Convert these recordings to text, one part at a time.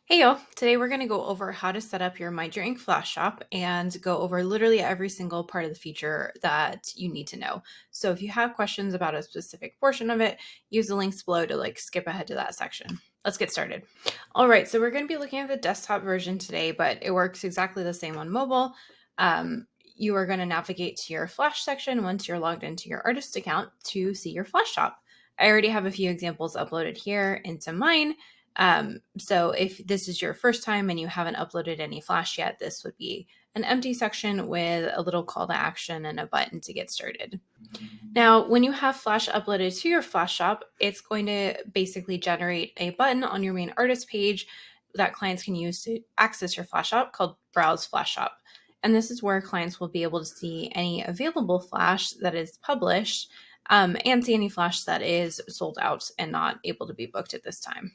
Hey y'all, today we're going to go over how to set up your Mind Your Ink Flash Shop and go over literally every single part of the feature that you need to know. So if you have questions about a specific portion of it, use the links below to skip ahead to that section. Let's get started. All right, so we're going to be looking at the desktop version today, but it works exactly the same on mobile. You are going to navigate to your Flash section once you're logged into your artist account to see your Flash Shop. I already have a few examples uploaded here into mine. So if this is your first time and you haven't uploaded any Flash yet, this would be an empty section with a little call to action and a button to get started. Now, when you have Flash uploaded to your Flash Shop, it's going to basically generate a button on your main artist page that clients can use to access your Flash Shop called Browse Flash Shop. And this is where clients will be able to see any available Flash that is published and see any Flash that is sold out and not able to be booked at this time.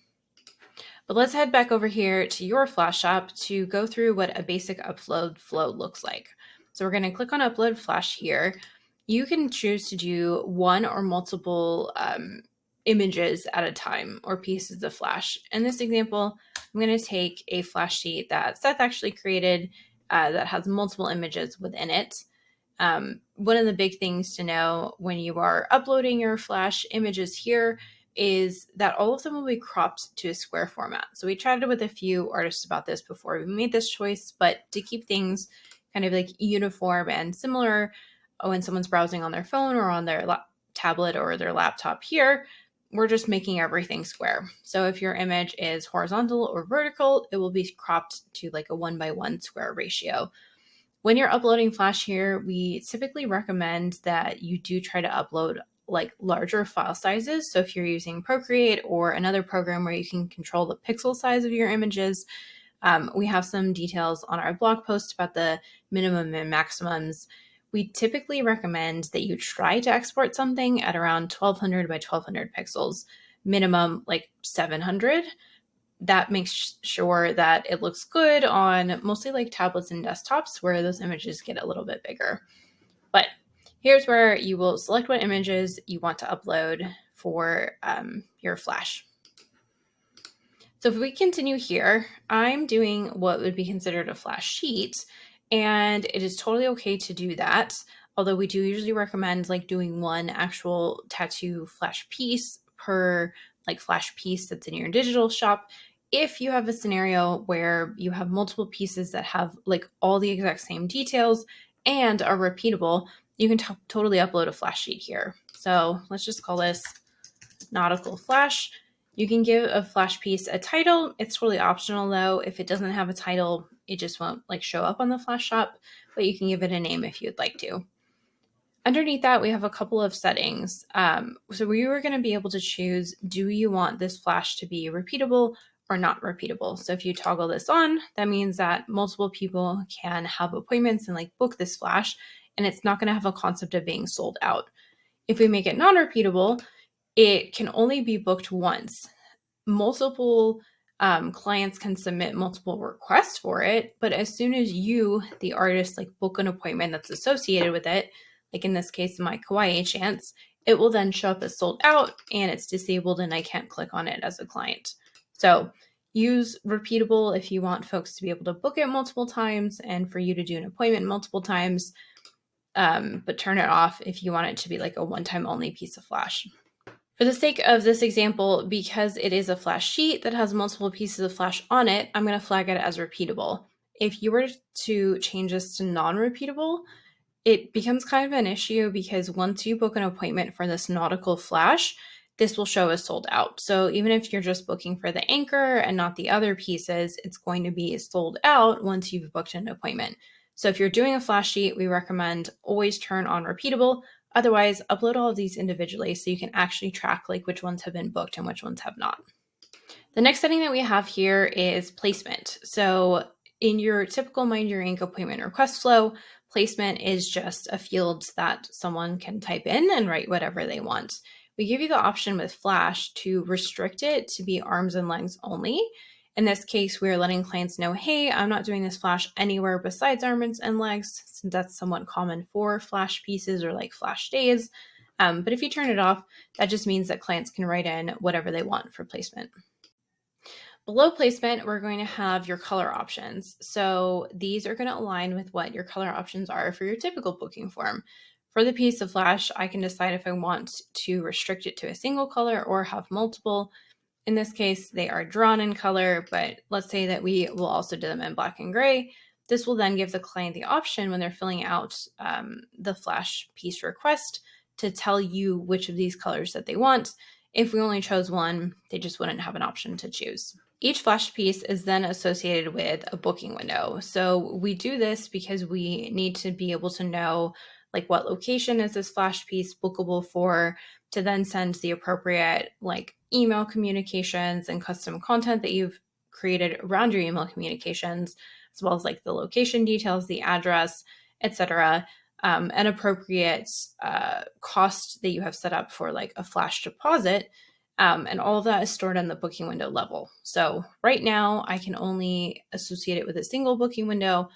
But let's head back over here to your Flash Shop to go through what a basic upload flow looks like. So we're going to click on Upload Flash here. You can choose to do one or multiple images at a time or pieces of Flash. In this example, I'm going to take a Flash sheet that Seth actually created that has multiple images within it. One of the big things to know when you are uploading your Flash images here is that all of them will be cropped to a square format. So we chatted with a few artists about this before we made this choice, but to keep things kind of uniform and similar when someone's browsing on their phone or on their tablet or their laptop here, we're just making everything square. So if your image is horizontal or vertical, it will be cropped to a 1:1 square ratio. When you're uploading Flash here, we typically recommend that you do try to upload larger file sizes. So if you're using Procreate or another program where you can control the pixel size of your images, we have some details on our blog post about the minimum and maximums. We typically recommend that you try to export something at around 1200 by 1200 pixels, minimum 700. That makes sure that it looks good on mostly tablets and desktops where those images get a little bit bigger. But here's where you will select what images you want to upload for your Flash. So if we continue here, I'm doing what would be considered a Flash sheet, and it is totally okay to do that. Although we do usually recommend doing one actual tattoo Flash piece per Flash piece that's in your digital shop. If you have a scenario where you have multiple pieces that have all the exact same details and are repeatable, you can totally upload a Flash sheet here. So let's just call this Nautical Flash. You can give a Flash piece a title. It's totally optional though. If it doesn't have a title, it just won't show up on the Flash Shop, but you can give it a name if you'd like to. Underneath that, we have a couple of settings. So we were going to be able to choose, do you want this Flash to be repeatable or not repeatable? So if you toggle this on, that means that multiple people can have appointments and book this Flash, and it's not going to have a concept of being sold out. If we make it non-repeatable, it can only be booked once. Multiple clients can submit multiple requests for it, but as soon as you, the artist, book an appointment that's associated with it, in this case, my kawaii chance, it will then show up as sold out and it's disabled and I can't click on it as a client. So use repeatable if you want folks to be able to book it multiple times and for you to do an appointment multiple times, but turn it off if you want it to be a one-time only piece of Flash. For the sake of this example, because it is a Flash sheet that has multiple pieces of Flash on it, I'm going to flag it as repeatable. If you were to change this to non-repeatable, it becomes kind of an issue because once you book an appointment for this Nautical Flash, this will show as sold out. So even if you're just booking for the anchor and not the other pieces, it's going to be sold out once you've booked an appointment. So if you're doing a Flash sheet, we recommend always turn on repeatable. Otherwise, upload all of these individually so you can actually track which ones have been booked and which ones have not. The next setting that we have here is placement. So in your typical Mind Your Ink appointment request flow, placement is just a field that someone can type in and write whatever they want. We give you the option with Flash to restrict it to be arms and legs only. In this case, we're letting clients know, hey, I'm not doing this Flash anywhere besides arms and legs, since that's somewhat common for Flash pieces or Flash days. But if you turn it off, that just means that clients can write in whatever they want for placement. Below placement, we're going to have your color options. So these are going to align with what your color options are for your typical booking form. For the piece of flash, I can decide if I want to restrict it to a single color or have multiple. In this case, they are drawn in color, but let's say that we will also do them in black and gray. This will then give the client the option when they're filling out the flash piece request to tell you which of these colors that they want. If we only chose one, they just wouldn't have an option to choose. Each flash piece is then associated with a booking window. So we do this because we need to be able to know like what location is this flash piece bookable for, to then send the appropriate like email communications and custom content that you've created around your email communications, as well as like the location details, the address, etc. An appropriate cost that you have set up for like a flash deposit. And all of that is stored on the booking window level. So right now I can only associate it with a single booking window.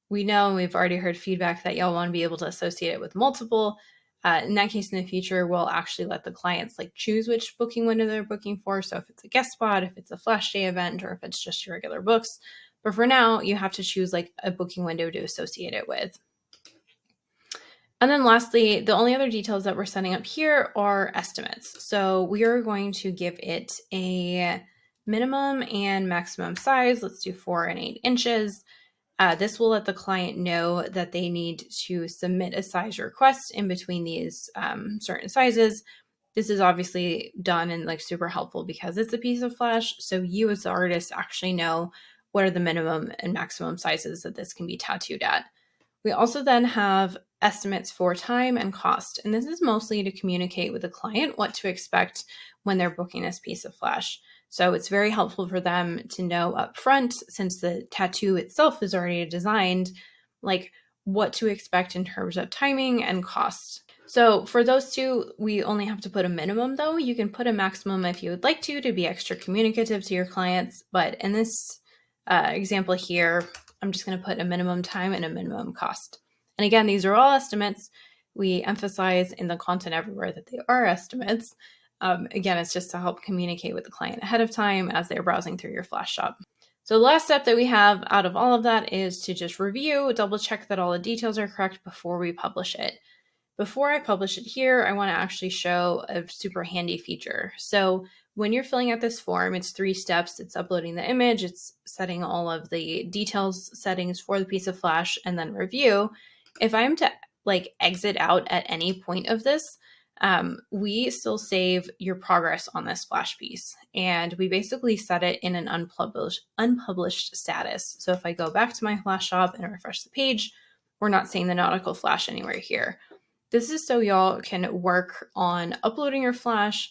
We know, we've already heard feedback that y'all want to be able to associate it with multiple. In that case, in the future, we'll actually let the clients like choose which booking window they're booking for. So if it's a guest spot, if it's a flash day event, or if it's just your regular books. But for now, you have to choose like a booking window to associate it with. And then lastly, the only other details that we're setting up here are estimates. So we are going to give it a minimum and maximum size. Let's do 4 and 8 inches. This will let the client know that they need to submit a size request in between these certain sizes. This is obviously done and like super helpful because it's a piece of flash. So you as the artist actually know what are the minimum and maximum sizes that this can be tattooed at. We also then have estimates for time and cost. And this is mostly to communicate with the client what to expect when they're booking this piece of flash. So it's very helpful for them to know up front, since the tattoo itself is already designed, like what to expect in terms of timing and cost. So for those two, we only have to put a minimum though. You can put a maximum if you would like to be extra communicative to your clients. But in this example here, I'm just going to put a minimum time and a minimum cost. And again, these are all estimates. We emphasize in the content everywhere that they are estimates. Again, it's just to help communicate with the client ahead of time as they're browsing through your flash shop. So the last step that we have out of all of that is to just review, double check that all the details are correct before we publish it. Before I publish it here, I want to actually show a super handy feature. So when you're filling out this form, it's 3 steps. It's uploading the image, it's setting all of the details settings for the piece of flash, and then review. If I'm to like exit out at any point of this, we still save your progress on this flash piece. And we basically set it in an unpublished status. So if I go back to my flash shop and refresh the page, we're not seeing the nautical flash anywhere here. This is so y'all can work on uploading your flash.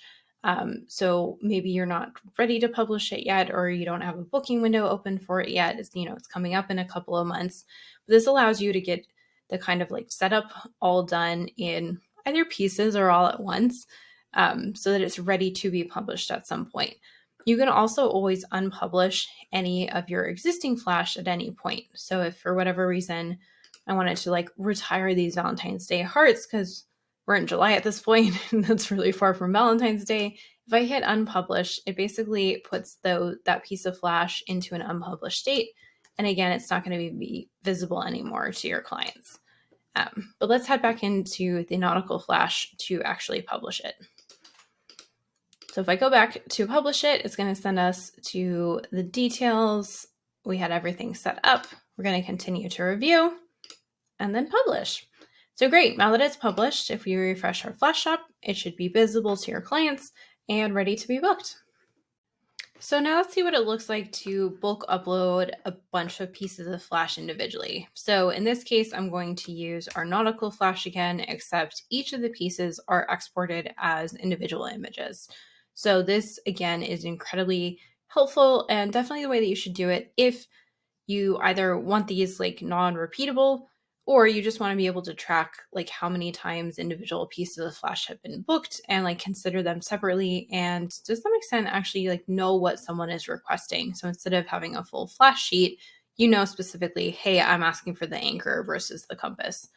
So maybe you're not ready to publish it yet, or you don't have a booking window open for it yet. It's coming up in a couple of months. But this allows you to get the kind of like setup all done in either pieces or all at once, so that it's ready to be published at some point. You can also always unpublish any of your existing flash at any point. So if for whatever reason I wanted to like retire these Valentine's Day hearts because we're in July at this point, and that's really far from Valentine's Day. If I hit unpublish, it basically puts that piece of flash into an unpublished state. And again, it's not going to be visible anymore to your clients. But let's head back into the nautical flash to actually publish it. So if I go back to publish it, it's going to send us to the details. We had everything set up. We're going to continue to review and then publish. So great, now that it's published, if we refresh our flash shop, it should be visible to your clients and ready to be booked. So now let's see what it looks like to bulk upload a bunch of pieces of flash individually. So in this case, I'm going to use our nautical flash again, except each of the pieces are exported as individual images. So this again is incredibly helpful and definitely the way that you should do it if you either want these like non-repeatable, or you just want to be able to track like how many times individual pieces of flash have been booked and like consider them separately, and to some extent actually like know what someone is requesting. So instead of having a full flash sheet, you know specifically, hey, I'm asking for the anchor versus the compass.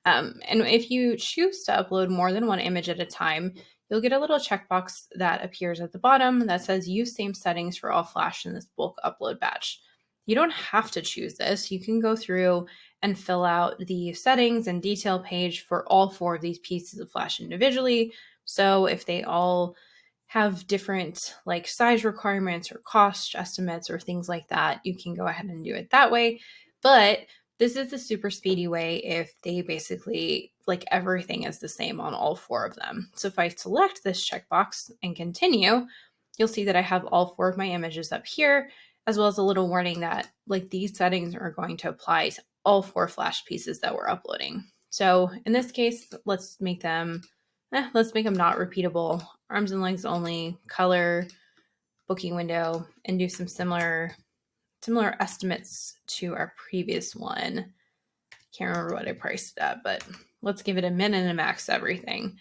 And if you choose to upload more than one image at a time, you'll get a little checkbox that appears at the bottom that says use same settings for all flash in this bulk upload batch. You don't have to choose this. You can go through and fill out the settings and detail page for all 4 of these pieces of flash individually. So if they all have different like size requirements or cost estimates or things like that, you can go ahead and do it that way. But this is the super speedy way if they basically like everything is the same on all 4 of them. So if I select this checkbox and continue, you'll see that I have all 4 of my images up here, as well as a little warning that like these settings are going to apply to all 4 flash pieces that we're uploading. So in this case, let's make them not repeatable, arms and legs only, color, booking window, and do some similar estimates to our previous one. Can't remember what I priced it at, but let's give it a min and a max everything.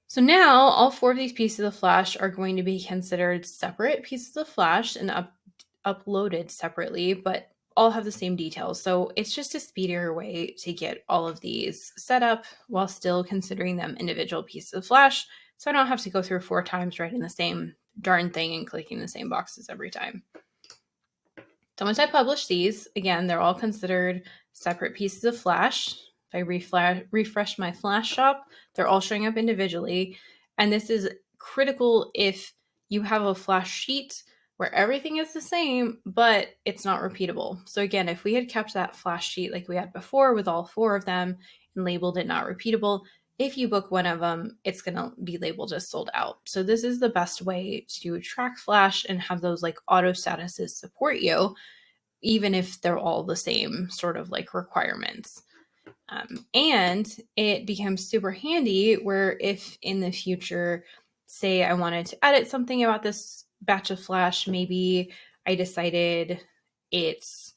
So now all 4 of these pieces of flash are going to be considered separate pieces of flash and uploaded separately, but all have the same details. So it's just a speedier way to get all of these set up while still considering them individual pieces of flash. So I don't have to go through 4 times writing the same darn thing and clicking the same boxes every time. So once I publish these, again, they're all considered separate pieces of flash. If I refresh my flash shop, they're all showing up individually. And this is critical if you have a flash sheet where everything is the same, but it's not repeatable. So again, if we had kept that flash sheet like we had before with all 4 of them and labeled it not repeatable, if you book one of them, it's going to be labeled as sold out. So this is the best way to track flash and have those like auto statuses support you, even if they're all the same sort of like requirements. And it becomes super handy where if in the future, say I wanted to edit something about this batch of flash, maybe I decided it's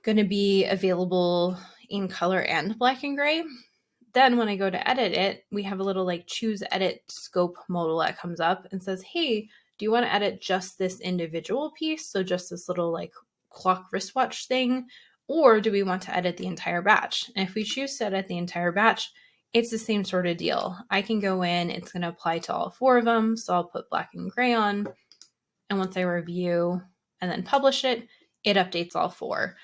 going to be available in color and black and gray. Then when I go to edit it, we have a little like choose edit scope modal that comes up and says, hey, do you want to edit just this individual piece? So just this little like clock wristwatch thing, or do we want to edit the entire batch? And if we choose to edit the entire batch, it's the same sort of deal. I can go in, it's going to apply to all 4 of them. So I'll put black and gray on. And once I review and then publish it, it updates all 4.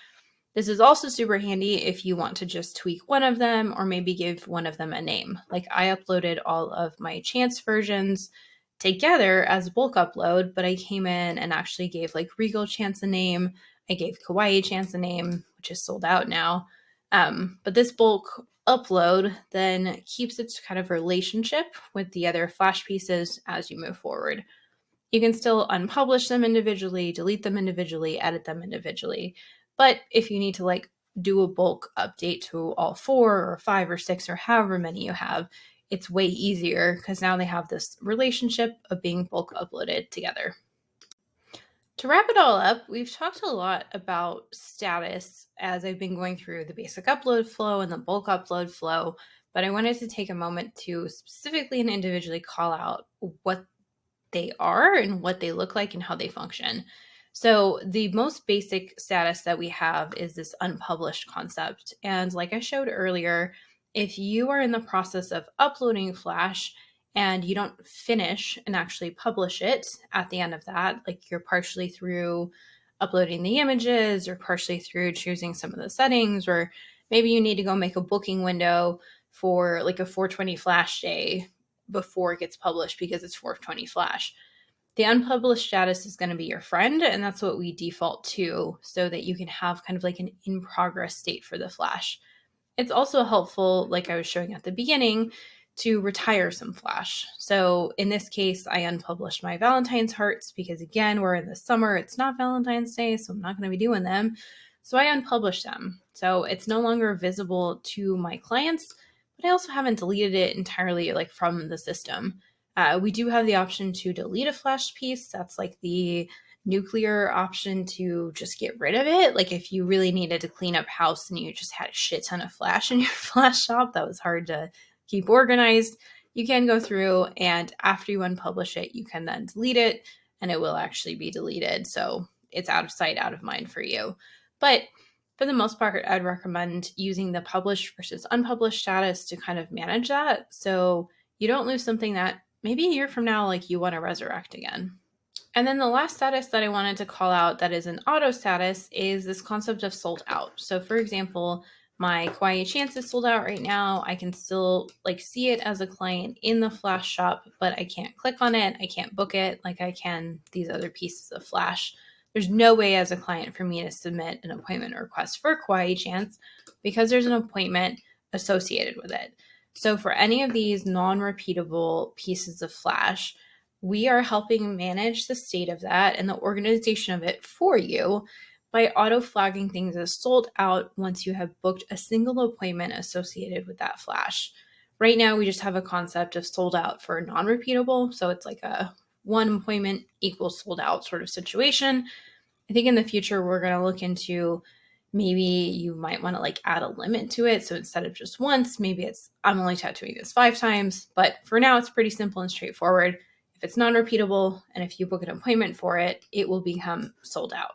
This is also super handy if you want to just tweak one of them or maybe give one of them a name. Like I uploaded all of my chance versions together as a bulk upload, but I came in and actually gave like Regal Chance a name. I gave Kawaii Chance a name, which is sold out now. But this bulk upload then keeps its kind of relationship with the other flash pieces as you move forward. You can still unpublish them individually, delete them individually, edit them individually. But if you need to like do a bulk update to all 4 or 5 or 6 or however many you have, it's way easier because now they have this relationship of being bulk uploaded together. To wrap it all up, we've talked a lot about status as I've been going through the basic upload flow and the bulk upload flow, but I wanted to take a moment to specifically and individually call out what they are and what they look like and how they function. So the most basic status that we have is this unpublished concept. And like I showed earlier, if you are in the process of uploading Flash and you don't finish and actually publish it at the end of that, like you're partially through uploading the images or partially through choosing some of the settings, or maybe you need to go make a booking window for like a 420 Flash day before it gets published because it's 420 Flash. The unpublished status is going to be your friend, and that's what we default to so that you can have kind of like an in-progress state for the Flash. It's also helpful, like I was showing at the beginning, to retire some Flash. So in this case, I unpublished my Valentine's hearts because, again, we're in the summer. It's not Valentine's Day, so I'm not going to be doing them. So I unpublished them. So it's no longer visible to my clients, but I also haven't deleted it entirely like from the system. We do have the option to delete a Flash piece. That's like the nuclear option to just get rid of it. Like if you really needed to clean up house and you just had a shit ton of Flash in your Flash shop that was hard to keep organized, you can go through, and after you unpublish it, you can then delete it and it will actually be deleted. So it's out of sight, out of mind for you. But for the most part, I'd recommend using the published versus unpublished status to kind of manage that. So you don't lose something that maybe a year from now, like you want to resurrect again. And then the last status that I wanted to call out that is an auto status is this concept of sold out. So for example, my Kawaii Chance is sold out right now. I can still like see it as a client in the Flash shop, but I can't click on it. I can't book it like I can these other pieces of Flash. There's no way as a client for me to submit an appointment request for Kawaii Chance because there's an appointment associated with it. So for any of these non-repeatable pieces of Flash, we are helping manage the state of that and the organization of it for you by auto flagging things as sold out once you have booked a single appointment associated with that Flash. Right now, we just have a concept of sold out for non-repeatable. So it's like a one appointment equals sold out sort of situation. I think in the future, we're going to look into maybe you might want to like add a limit to it. So instead of just once, maybe it's I'm only tattooing this 5 times. But for now, it's pretty simple and straightforward. If it's non-repeatable and if you book an appointment for it, it will become sold out.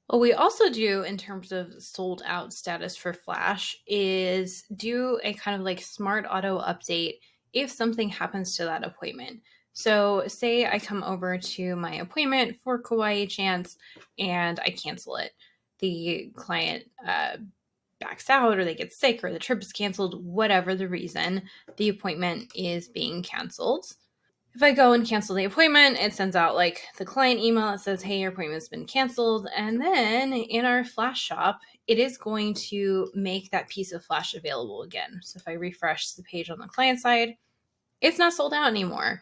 What we also do in terms of sold out status for Flash is do a kind of like smart auto update if something happens to that appointment. So say I come over to my appointment for Kawaii Chance and I cancel it. The client backs out or they get sick or the trip is canceled, whatever the reason, the appointment is being canceled. If I go and cancel the appointment, it sends out like the client email that says, hey, your appointment's been canceled. And then in our Flash shop, it is going to make that piece of Flash available again. So if I refresh the page on the client side, it's not sold out anymore.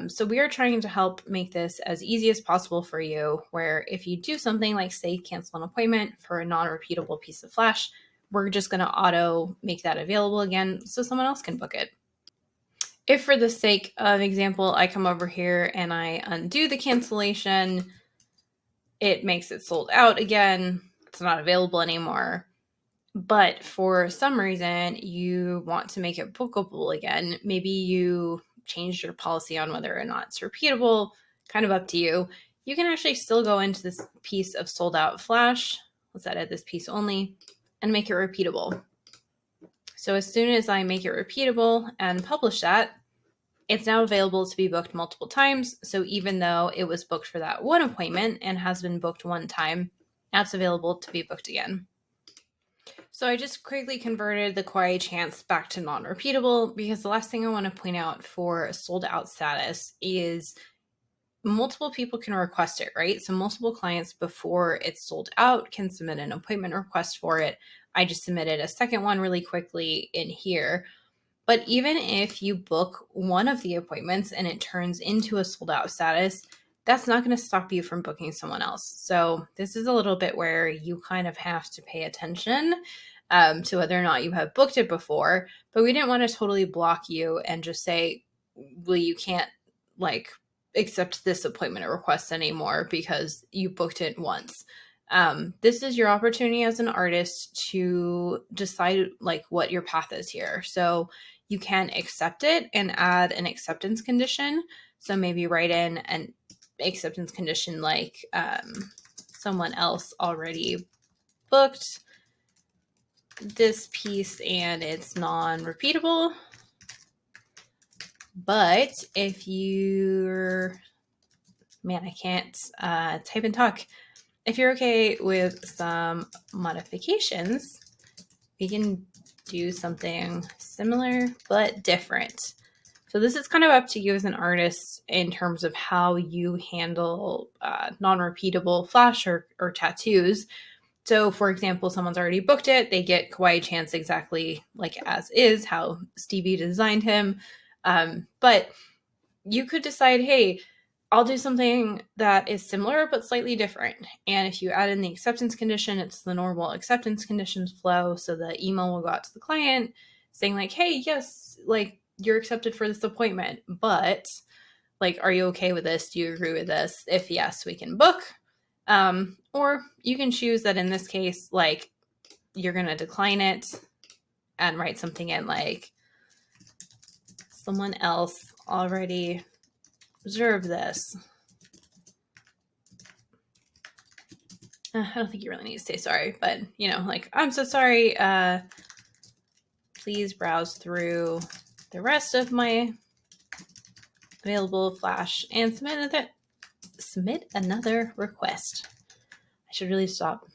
So we are trying to help make this as easy as possible for you, where if you do something like say cancel an appointment for a non-repeatable piece of Flash, we're just going to auto make that available again so someone else can book it. If for the sake of example, I come over here and I undo the cancellation, it makes it sold out again. It's not available anymore. But for some reason, you want to make it bookable again. Maybe you changed your policy on whether or not it's repeatable, kind of up to you. You can actually still go into this piece of sold out Flash. Let's edit this piece only and make it repeatable. So as soon as I make it repeatable and publish that, it's now available to be booked multiple times. So even though it was booked for that one appointment and has been booked one time, now it's available to be booked again. So I just quickly converted the Kawaii Chance back to non-repeatable because the last thing I want to point out for sold out status is multiple people can request it, right? So multiple clients before it's sold out can submit an appointment request for it. I just submitted a second one really quickly in here. But even if you book one of the appointments and it turns into a sold out status, that's not going to stop you from booking someone else. So this is a little bit where you kind of have to pay attention to whether or not you have booked it before. But we didn't want to totally block you and just say, well, you can't like accept this appointment request anymore because you booked it once. This is your opportunity as an artist to decide like what your path is here. So you can accept it and add an acceptance condition. So maybe write in an acceptance condition like someone else already booked this piece and it's non-repeatable. But if you're, man, I can't type and talk. If you're okay with some modifications, we can do something similar but different. So this is kind of up to you as an artist in terms of how you handle non-repeatable Flash or tattoos. So for example, someone's already booked it. They get Kawaii Chance exactly like as is, how Stevie designed him. But you could decide, hey, I'll do something that is similar but slightly different. And if you add in the acceptance condition, it's the normal acceptance conditions flow. So the email will go out to the client saying like, hey, yes, like you're accepted for this appointment, but like, are you okay with this? Do you agree with this? If yes, we can book. Or you can choose that in this case, like you're going to decline it and write something in like someone else already observe this. I don't think you really need to say sorry, but like, I'm so sorry. Please browse through the rest of my available Flash and submit another request. I should really stop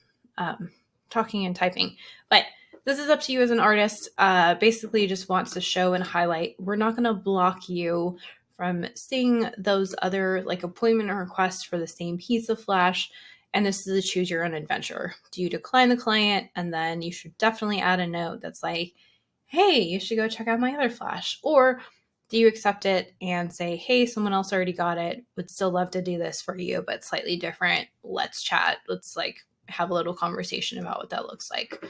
talking and typing, but this is up to you as an artist. Basically, just wants to show and highlight. We're not going to block you from seeing those other like appointment requests for the same piece of Flash. And this is a choose your own adventure. Do you decline the client? And then you should definitely add a note that's like, hey, you should go check out my other Flash. Or do you accept it and say, hey, someone else already got it, would still love to do this for you, but slightly different. Let's chat. Let's like have a little conversation about what that looks like.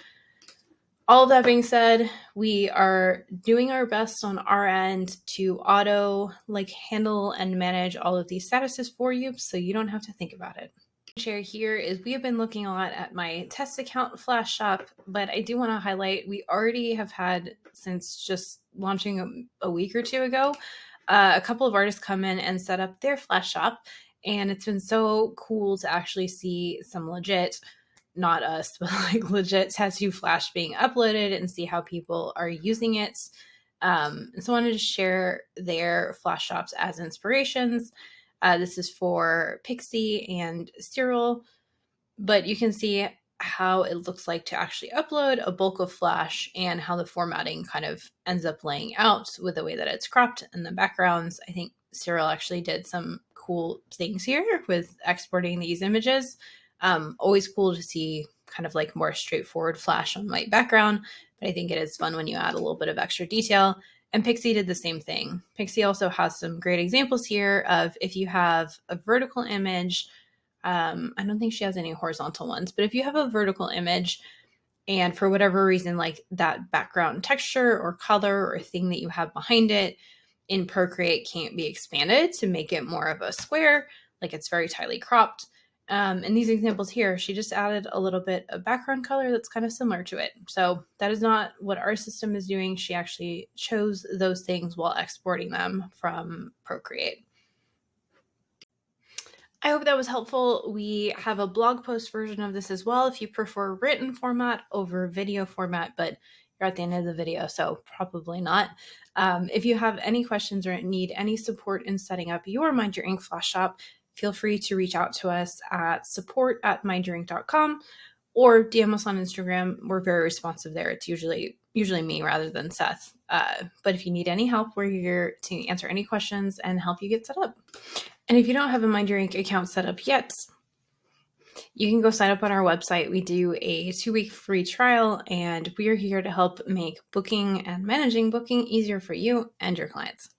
All of that being said, we are doing our best on our end to auto handle and manage all of these statuses for you so you don't have to think about it. Share here is we have been looking a lot at my test account Flash Shop, but I do want to highlight we already have had, since just launching a week or two ago, a couple of artists come in and set up their Flash Shop, and it's been so cool to actually see some legit, not us, but like legit tattoo Flash being uploaded and see how people are using it. So I wanted to share their Flash Shops as inspirations. This is for Pixie and Cyril, but you can see how it looks like to actually upload a bulk of Flash and how the formatting kind of ends up laying out with the way that it's cropped and the backgrounds. I think Cyril actually did some cool things here with exporting these images. Always cool to see kind of like more straightforward Flash on white background, but I think it is fun when you add a little bit of extra detail. And Pixie did the same thing. Pixie also has some great examples here of if you have a vertical image. I don't think she has any horizontal ones, but if you have a vertical image and for whatever reason, like that background texture or color or thing that you have behind it in Procreate can't be expanded to make it more of a square, like it's very tightly cropped. In these examples here, she just added a little bit of background color that's kind of similar to it. So that is not what our system is doing. She actually chose those things while exporting them from Procreate. I hope that was helpful. We have a blog post version of this as well if you prefer written format over video format, but you're at the end of the video, so probably not. If you have any questions or need any support in setting up your Mind Your Ink Flash Shop, feel free to reach out to us at support@mindyourink.com or DM us on Instagram. We're very responsive there. It's usually me rather than Seth. But if you need any help, we're here to answer any questions and help you get set up. And if you don't have a Mind Your Ink account set up yet, you can go sign up on our website. We do a 2-week free trial, and we are here to help make booking and managing booking easier for you and your clients.